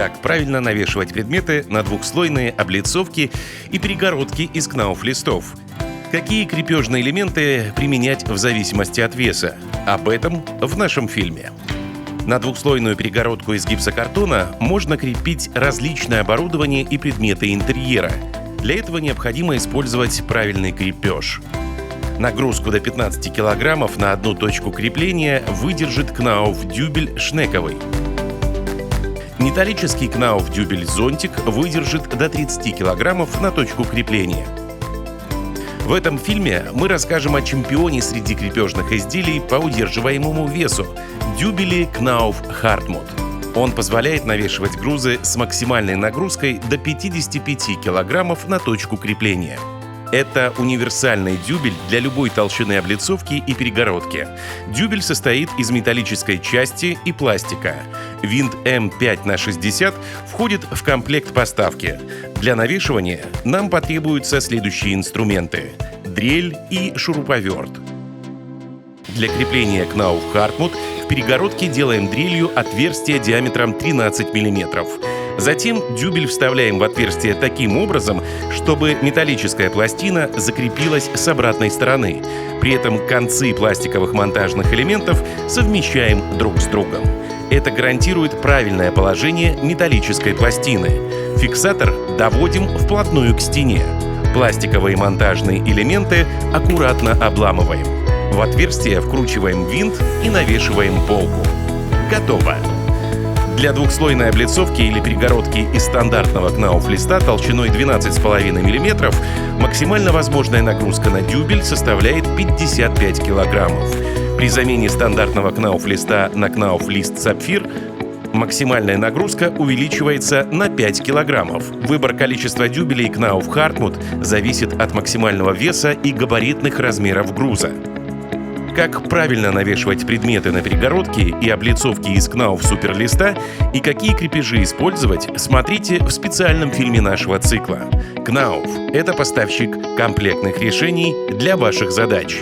Как правильно навешивать предметы на двухслойные облицовки и перегородки из кнауф-листов. Какие крепежные элементы применять в зависимости от веса? Об этом в нашем фильме. На двухслойную перегородку из гипсокартона можно крепить различное оборудование и предметы интерьера. Для этого необходимо использовать правильный крепеж. Нагрузку до 15 кг на одну точку крепления выдержит кнауф-дюбель шнековый. Металлический кнауф-дюбель-зонтик выдержит до 30 кг на точку крепления. В этом фильме мы расскажем о чемпионе среди крепежных изделий по удерживаемому весу – дюбеле Knauf Hartmut. Он позволяет навешивать грузы с максимальной нагрузкой до 55 кг на точку крепления. Это универсальный дюбель для любой толщины облицовки и перегородки. Дюбель состоит из металлической части и пластика. Винт М5х60 входит в комплект поставки. Для навешивания нам потребуются следующие инструменты: дрель и шуруповерт. Для крепления Knauf Hartmut в перегородке делаем дрелью отверстие диаметром 13 мм. Затем дюбель вставляем в отверстие таким образом, чтобы металлическая пластина закрепилась с обратной стороны. При этом концы пластиковых монтажных элементов совмещаем друг с другом. Это гарантирует правильное положение металлической пластины. Фиксатор доводим вплотную к стене. Пластиковые монтажные элементы аккуратно обламываем. В отверстие вкручиваем винт и навешиваем полку. Готово! Для двухслойной облицовки или перегородки из стандартного кнауф-листа толщиной 12,5 мм максимально возможная нагрузка на дюбель составляет 55 кг. При замене стандартного кнауф-листа на кнауф-лист сапфир максимальная нагрузка увеличивается на 5 кг. Выбор количества дюбелей Knauf Hartmut зависит от максимального веса и габаритных размеров груза. Как правильно навешивать предметы на перегородки и облицовки из кнауф-суперлиста и какие крепежи использовать, смотрите в специальном фильме нашего цикла. Knauf – это поставщик комплектных решений для ваших задач.